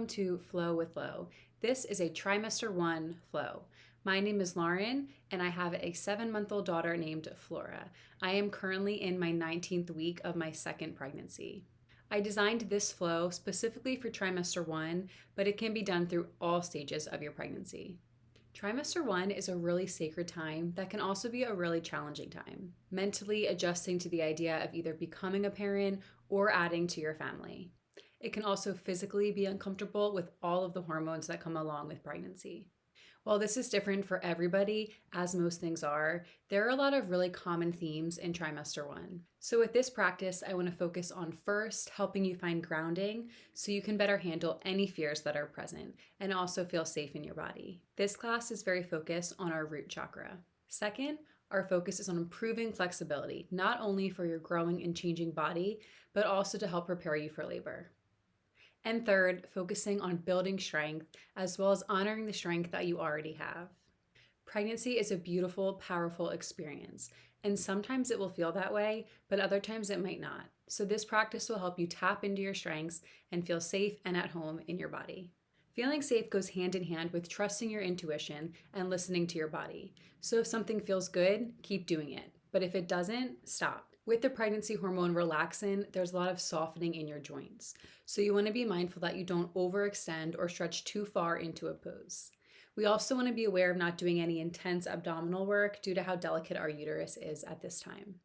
welcome to Flow with Lo. This is a Trimester 1 flow. My name is Lauren, and I have a 7-month-old daughter named Flora. I am currently in my 19th week of my second pregnancy. I designed this flow specifically for Trimester 1, but it can be done through all stages of your pregnancy. Trimester 1 is a really sacred time that can also be a really challenging time, mentally adjusting to the idea of either becoming a parent or adding to your family. It can also physically be uncomfortable with all of the hormones that come along with pregnancy. While this is different for everybody, as most things are, there are a lot of really common themes in Trimester 1. So with this practice, I want to focus on first helping you find grounding so you can better handle any fears that are present and also feel safe in your body. This class is very focused on our root chakra. Second, our focus is on improving flexibility, not only for your growing and changing body, but also to help prepare you for labor. And third, focusing on building strength as well as honoring the strength that you already have. Pregnancy is a beautiful, powerful experience, and sometimes it will feel that way, but other times it might not. So this practice will help you tap into your strengths and feel safe and at home in your body. Feeling safe goes hand in hand with trusting your intuition and listening to your body. So if something feels good, keep doing it. But if it doesn't, stop. With the pregnancy hormone relaxin, there's a lot of softening in your joints. So you want to be mindful that you don't overextend or stretch too far into a pose. We also want to be aware of not doing any intense abdominal work due to how delicate our uterus is at this time.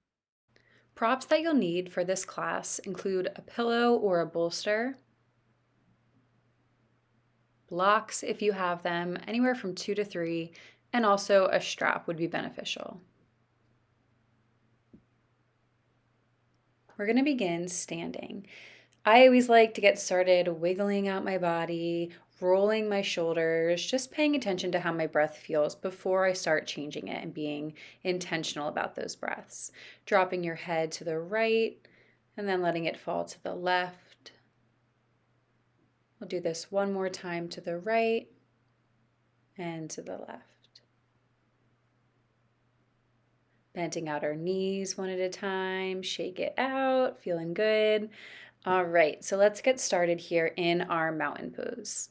Props that you'll need for this class include a pillow or a bolster, blocks if you have them, anywhere from 2 to 3, and also a strap would be beneficial. We're going to begin standing. I always like to get started wiggling out my body, rolling my shoulders, just paying attention to how my breath feels before I start changing it and being intentional about those breaths. Dropping your head to the right and then letting it fall to the left. We'll do this one more time to the right and to the left. Bending out our knees one at a time, shake it out, feeling good. All right, so let's get started here in our mountain pose.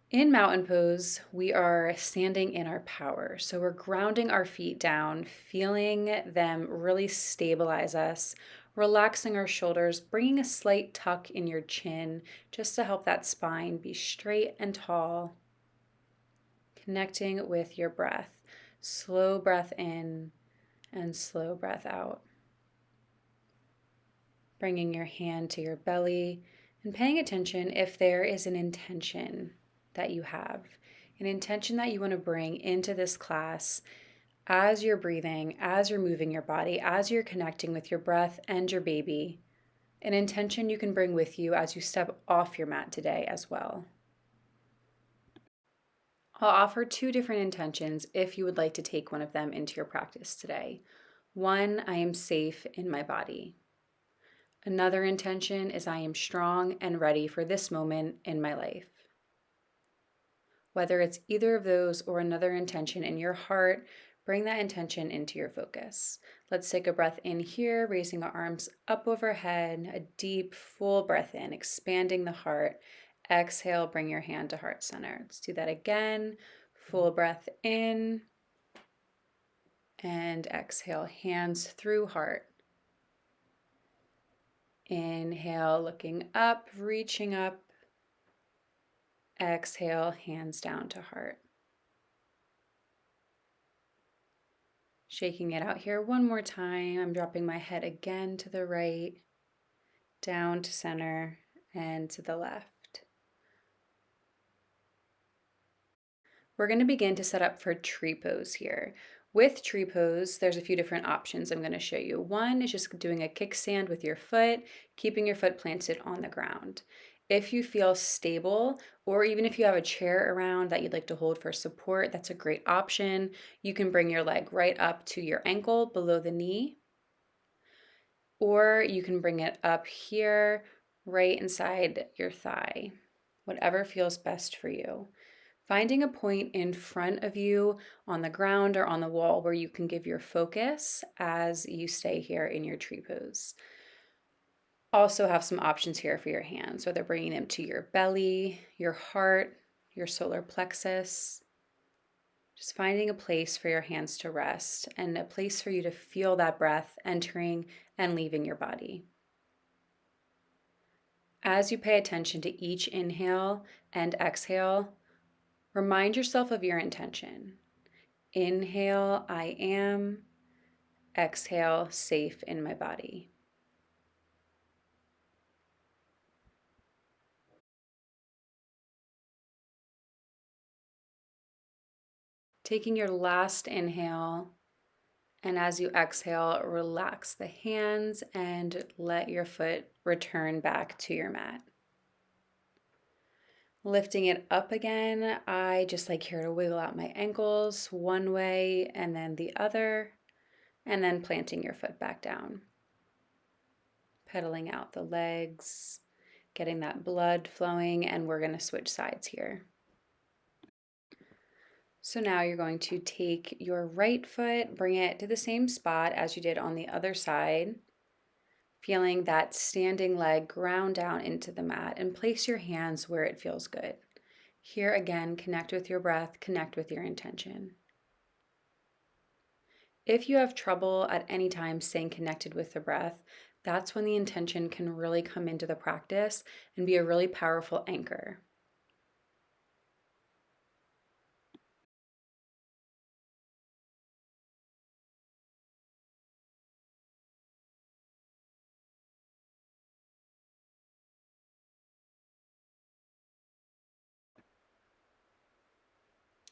In mountain pose, we are standing in our power. So we're grounding our feet down, feeling them really stabilize us, relaxing our shoulders, bringing a slight tuck in your chin just to help that spine be straight and tall. Connecting with your breath. Slow breath in and slow breath out. Bringing your hand to your belly and paying attention if there is an intention that you have, an intention that you want to bring into this class as you're breathing, as you're moving your body, as you're connecting with your breath and your baby, an intention you can bring with you as you step off your mat today as well. I'll offer 2 different intentions if you would like to take one of them into your practice today. One, I am safe in my body. Another intention is I am strong and ready for this moment in my life. Whether it's either of those or another intention in your heart, bring that intention into your focus. Let's take a breath in here, raising our arms up overhead, a deep, full breath in, expanding the heart. Exhale, bring your hand to heart center. Let's do that again. Full breath in. And exhale, hands through heart. Inhale, looking up, reaching up. Exhale, hands down to heart. Shaking it out here one more time. I'm dropping my head again to the right, down to center, and to the left. We're going to begin to set up for tree pose here. With tree pose, there's a few different options I'm going to show you. One is just doing a kickstand with your foot, keeping your foot planted on the ground. If you feel stable, or even if you have a chair around that you'd like to hold for support, that's a great option. You can bring your leg right up to your ankle below the knee, or you can bring it up here, right inside your thigh, whatever feels best for you. Finding a point in front of you on the ground or on the wall where you can give your focus as you stay here in your tree pose. Also have some options here for your hands, whether bringing them to your belly, your heart, your solar plexus. Just finding a place for your hands to rest and a place for you to feel that breath entering and leaving your body. As you pay attention to each inhale and exhale, remind yourself of your intention. Inhale, I am. Exhale, safe in my body. Taking your last inhale, and as you exhale, relax the hands and let your foot return back to your mat. Lifting it up again, I just like here to wiggle out my ankles one way and then the other, and then planting your foot back down. Pedaling out the legs, getting that blood flowing, and we're going to switch sides here. So now you're going to take your right foot, bring it to the same spot as you did on the other side, feeling that standing leg ground down into the mat, and place your hands where it feels good. Here again, connect with your breath, connect with your intention. If you have trouble at any time staying connected with the breath, that's when the intention can really come into the practice and be a really powerful anchor.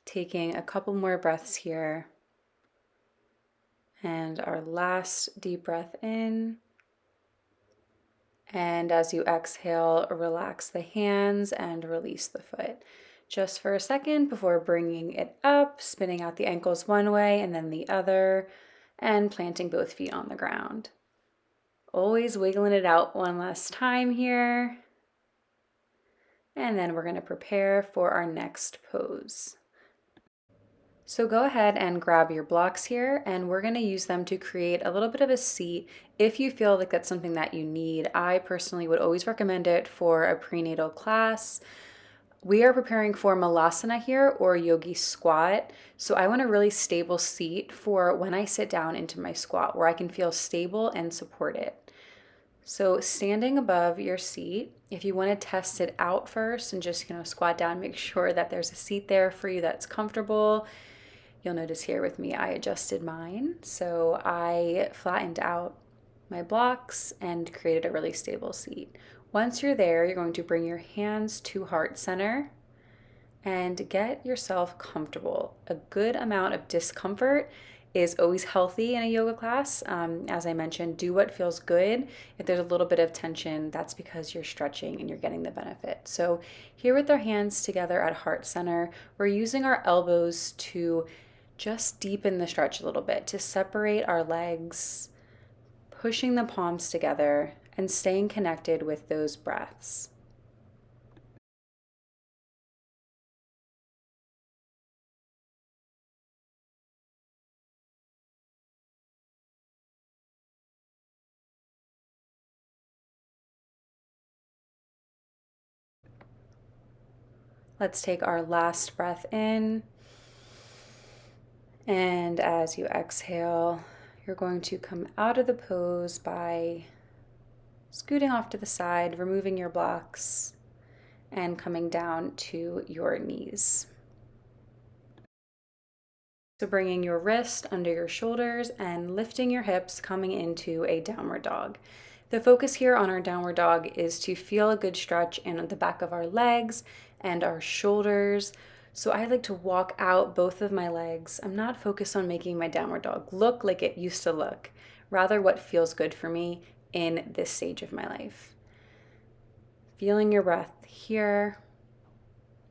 Taking a couple more breaths here. And our last deep breath in. And as you exhale, relax the hands and release the foot. Just for a second before bringing it up, spinning out the ankles one way and then the other, and planting both feet on the ground. Always wiggling it out one last time here. And then we're going to prepare for our next pose. So go ahead and grab your blocks here, and we're going to use them to create a little bit of a seat if you feel like that's something that you need. I personally would always recommend it for a prenatal class. We are preparing for malasana here, or yogi squat. So I want a really stable seat for when I sit down into my squat, where I can feel stable and supported. So standing above your seat, if you want to test it out first and just, squat down, make sure that there's a seat there for you that's comfortable. You'll notice here with me, I adjusted mine. So I flattened out my blocks and created a really stable seat. Once you're there, you're going to bring your hands to heart center and get yourself comfortable. A good amount of discomfort is always healthy in a yoga class. As I mentioned, do what feels good. If there's a little bit of tension, that's because you're stretching and you're getting the benefit. So here with our hands together at heart center, we're using our elbows to just deepen the stretch a little bit, to separate our legs, pushing the palms together and staying connected with those breaths. Let's take our last breath in. And as you exhale, you're going to come out of the pose by scooting off to the side, removing your blocks, and coming down to your knees. So bringing your wrist under your shoulders and lifting your hips, coming into a downward dog. The focus here on our downward dog is to feel a good stretch in the back of our legs and our shoulders. So I like to walk out both of my legs. I'm not focused on making my downward dog look like it used to look, rather what feels good for me in this stage of my life. Feeling your breath here,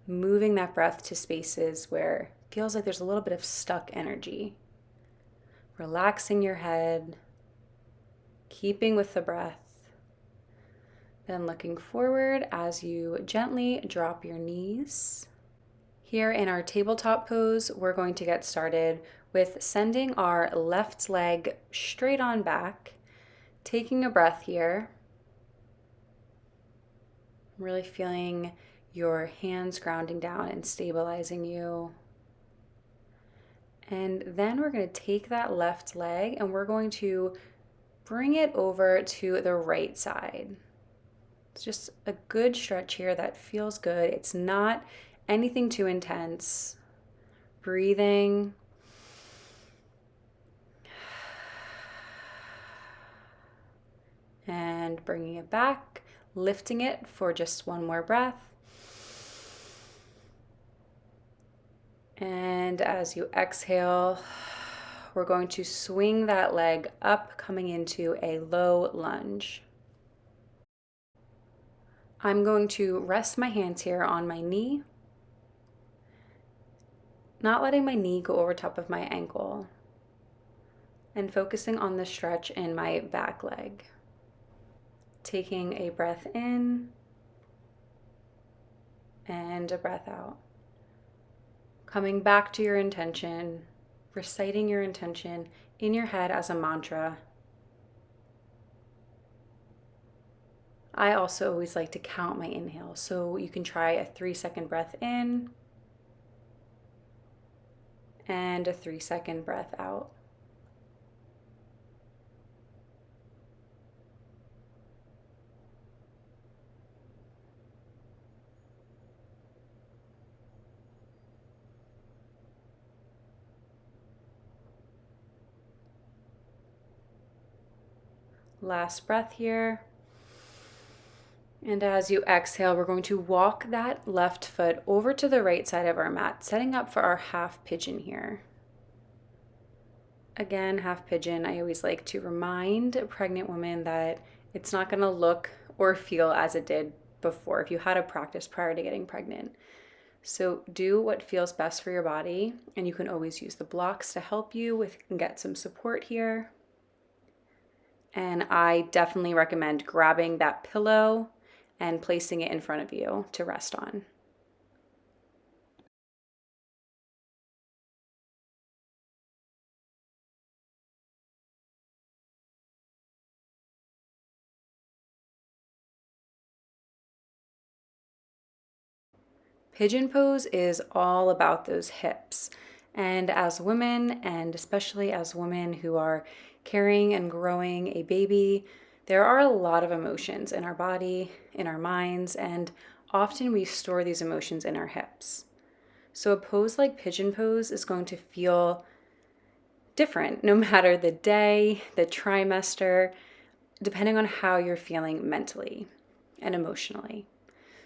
moving that breath to spaces where it feels like there's a little bit of stuck energy. Relaxing your head, keeping with the breath. Then looking forward as you gently drop your knees. Here in our tabletop pose, we're going to get started with sending our left leg straight on back, taking a breath here, Really feeling your hands grounding down and stabilizing you. And then we're going to take that left leg and we're going to bring it over to the right side. It's just a good stretch here that feels good. It's not anything too intense. Breathing. And bringing it back, lifting it for just one more breath. And as you exhale, we're going to swing that leg up, coming into a low lunge. I'm going to rest my hands here on my knee, not letting my knee go over top of my ankle, and focusing on the stretch in my back leg. Taking a breath in and a breath out. Coming back to your intention, reciting your intention in your head as a mantra. I also always like to count my inhales, so you can try a 3-second breath in and a 3-second breath out. Last breath here. And as you exhale, we're going to walk that left foot over to the right side of our mat, setting up for our half pigeon here. Again, half pigeon, I always like to remind pregnant women that it's not going to look or feel as it did before if you had a practice prior to getting pregnant. So do what feels best for your body, and you can always use the blocks to help you with and get some support here. And I definitely recommend grabbing that pillow and placing it in front of you to rest on. Pigeon pose is all about those hips. And as women, and especially as women who are carrying and growing a baby, there are a lot of emotions in our body, in our minds, and often we store these emotions in our hips. So a pose like pigeon pose is going to feel different no matter the day, the trimester, depending on how you're feeling mentally and emotionally.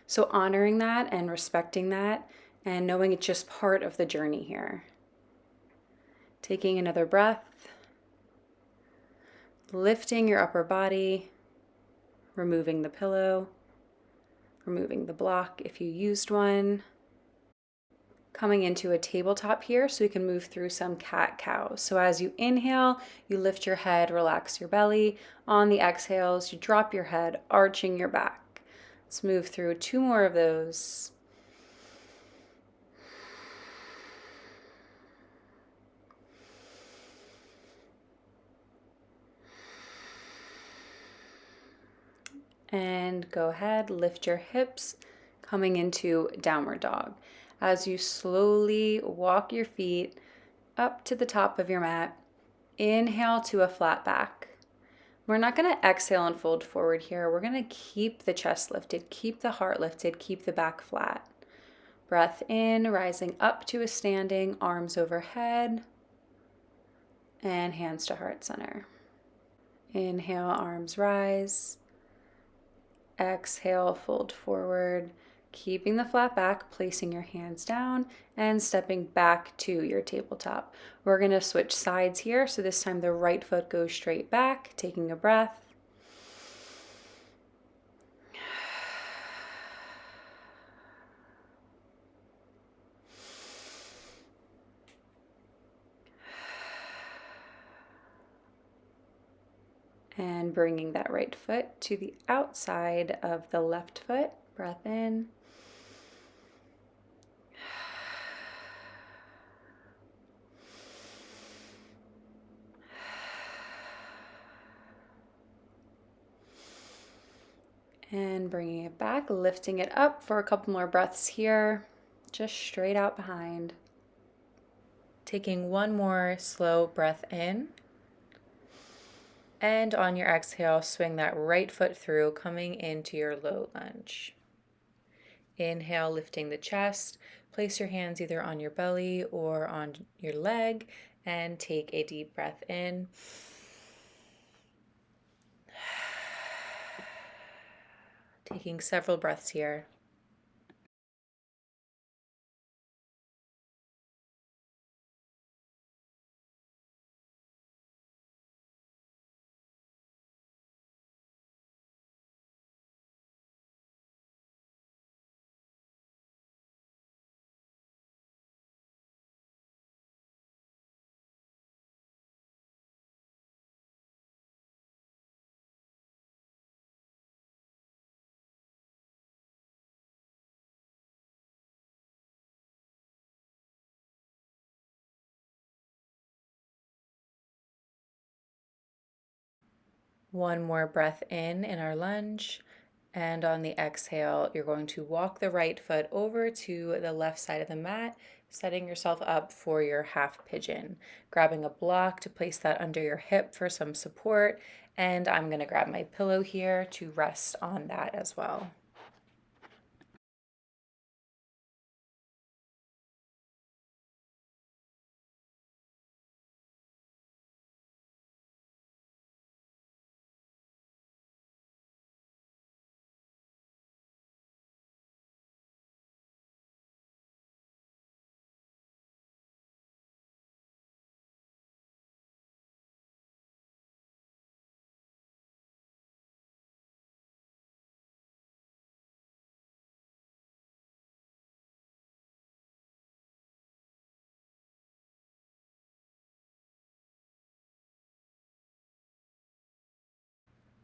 So honoring that and respecting that and knowing it's just part of the journey here. Taking another breath, lifting your upper body, removing the pillow, removing the block if you used one. Coming into a tabletop here so we can move through some cat-cow. So as you inhale, you lift your head, relax your belly. On the exhales, you drop your head, arching your back. Let's move through 2 more of those. And go ahead, lift your hips, coming into downward dog. As you slowly walk your feet up to the top of your mat, inhale to a flat back. We're not going to exhale and fold forward here. We're going to keep the chest lifted, keep the heart lifted, keep the back flat. Breath in, rising up to a standing, arms overhead, and hands to heart center. Inhale, arms rise. Exhale, fold forward, keeping the flat back, placing your hands down and stepping back to your tabletop. We're going to switch sides here. So this time the right foot goes straight back, taking a breath. And bringing that right foot to the outside of the left foot. Breath in. And bringing it back, lifting it up for a couple more breaths here, just straight out behind. Taking one more slow breath in. And on your exhale, swing that right foot through, coming into your low lunge. Inhale, lifting the chest. Place your hands either on your belly or on your leg and take a deep breath in. Taking several breaths here. One more breath in our lunge. And on the exhale, you're going to walk the right foot over to the left side of the mat, setting yourself up for your half pigeon. Grabbing a block to place that under your hip for some support. And I'm going to grab my pillow here to rest on that as well.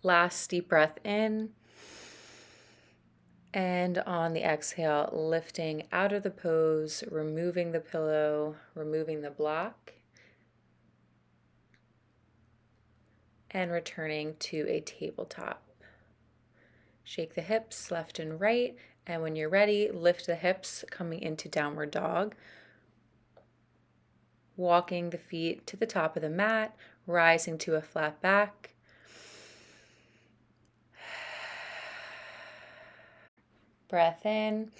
Last deep breath in. And on the exhale, lifting out of the pose, removing the pillow, removing the block, and returning to a tabletop. Shake the hips left and right, and when you're ready, lift the hips coming into downward dog. Walking the feet to the top of the mat, rising to a flat back. Breath in.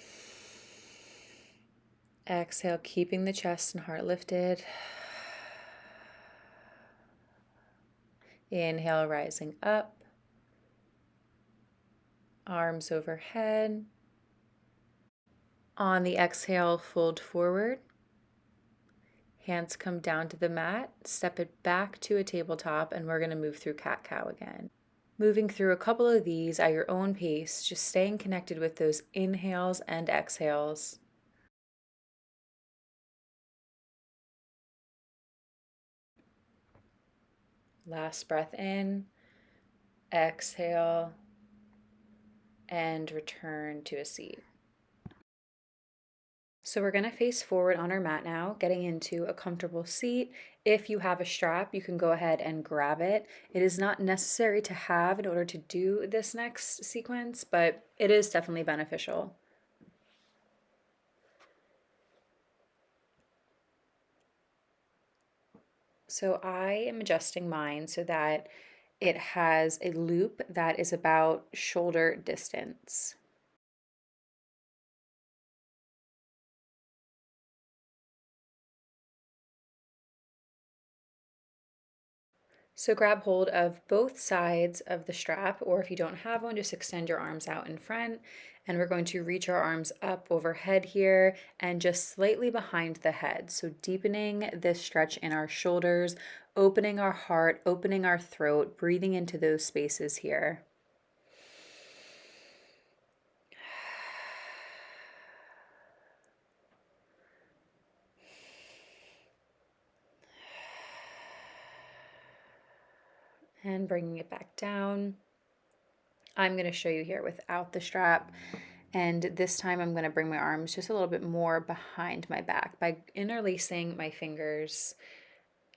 Exhale, keeping the chest and heart lifted. Inhale, rising up. Arms overhead. On the exhale, fold forward. Hands come down to the mat. Step it back to a tabletop, and we're going to move through cat-cow again. Moving through a couple of these at your own pace, just staying connected with those inhales and exhales. Last breath in, exhale, and return to a seat. So we're going to face forward on our mat now, getting into a comfortable seat. If you have a strap, you can go ahead and grab it. It is not necessary to have in order to do this next sequence, but it is definitely beneficial. So I am adjusting mine so that it has a loop that is about shoulder distance. So grab hold of both sides of the strap, or if you don't have one, just extend your arms out in front. And we're going to reach our arms up overhead here and just slightly behind the head. So deepening this stretch in our shoulders, opening our heart, opening our throat, breathing into those spaces here. And bringing it back down. I'm going to show you here without the strap. And this time I'm going to bring my arms just a little bit more behind my back by interlacing my fingers.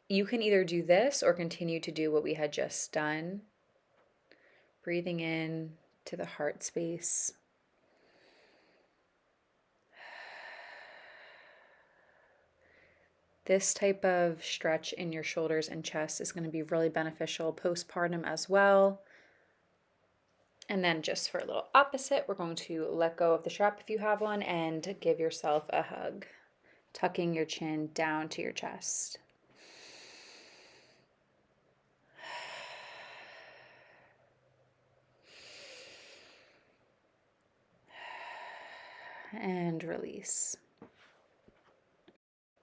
You can either do this or continue to do what we had just done. Breathing in, to the heart space. This type of stretch in your shoulders and chest is going to be really beneficial postpartum as well. And then just for a little opposite, we're going to let go of the strap if you have one and give yourself a hug, tucking your chin down to your chest. And release.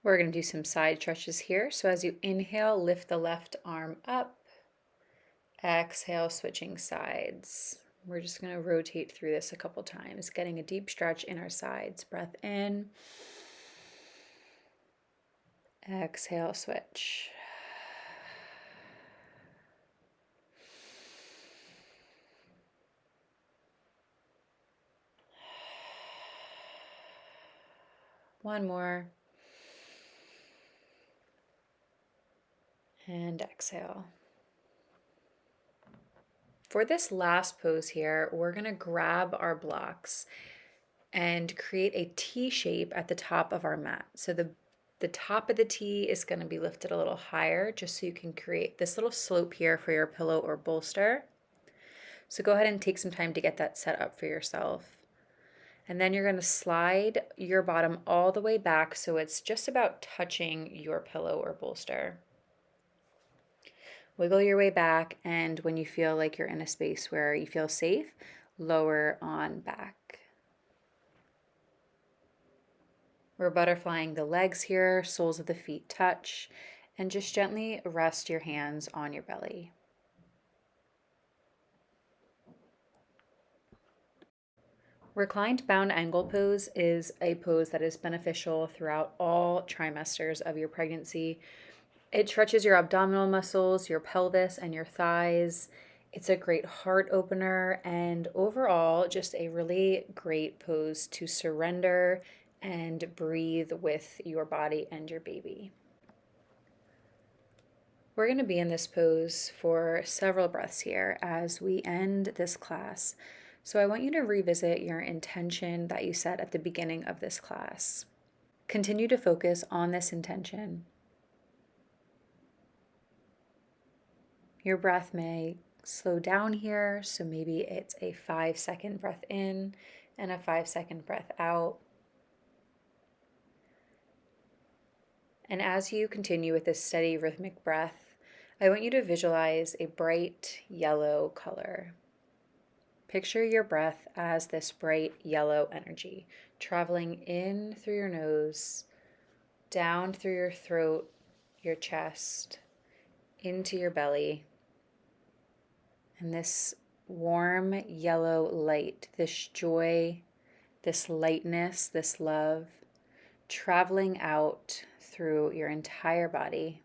We're going to do some side stretches here. So as you inhale, lift the left arm up. Exhale, switching sides. We're just going to rotate through this a couple times, getting a deep stretch in our sides. Breath in. Exhale, switch. One more. And exhale. For this last pose here, we're going to grab our blocks and create a T shape at the top of our mat. So the top of the T is going to be lifted a little higher just so you can create this little slope here for your pillow or bolster. So go ahead and take some time to get that set up for yourself. And then you're going to slide your bottom all the way back so it's just about touching your pillow or bolster. Wiggle your way back, and when you feel like you're in a space where you feel safe, lower on back. We're butterflying the legs here, soles of the feet touch, and just gently rest your hands on your belly. Reclined bound angle pose is a pose that is beneficial throughout all trimesters of your pregnancy. It stretches your abdominal muscles, your pelvis, and your thighs. It's a great heart opener and overall just a really great pose to surrender and breathe with your body and your baby. We're going to be in this pose for several breaths here as we end this class. So I want you to revisit your intention that you set at the beginning of this class. Continue to focus on this intention. Your breath may slow down here, so maybe it's a 5-second breath in and a 5-second breath out. And as you continue with this steady rhythmic breath, I want you to visualize a bright yellow color. Picture your breath as this bright yellow energy traveling in through your nose, down through your throat, your chest, into your belly. And this warm yellow light, this joy, this lightness, this love, traveling out through your entire body.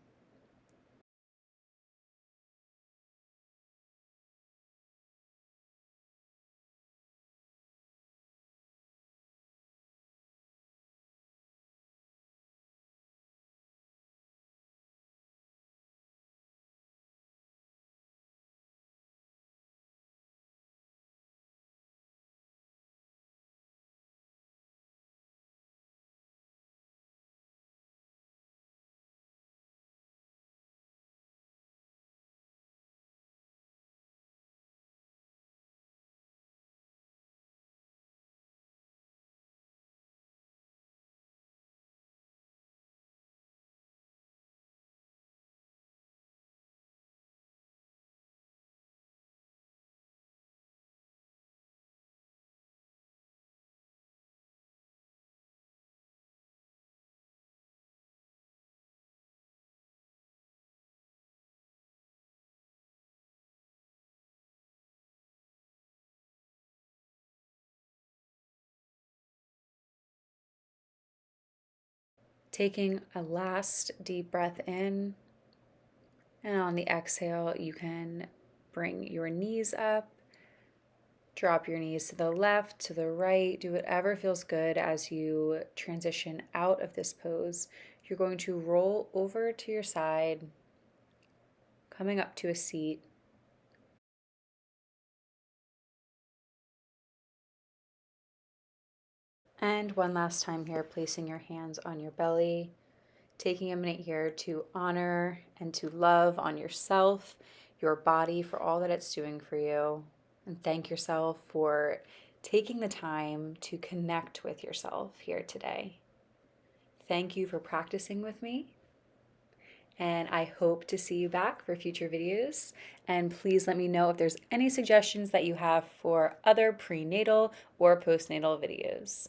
Taking a last deep breath in, and on the exhale, you can bring your knees up, drop your knees to the left, to the right, do whatever feels good as you transition out of this pose. You're going to roll over to your side, coming up to a seat. And one last time here, placing your hands on your belly, taking a minute here to honor and to love on yourself, your body for all that it's doing for you, and thank yourself for taking the time to connect with yourself here today. Thank you for practicing with me, and I hope to see you back for future videos. And please let me know if there's any suggestions that you have for other prenatal or postnatal videos.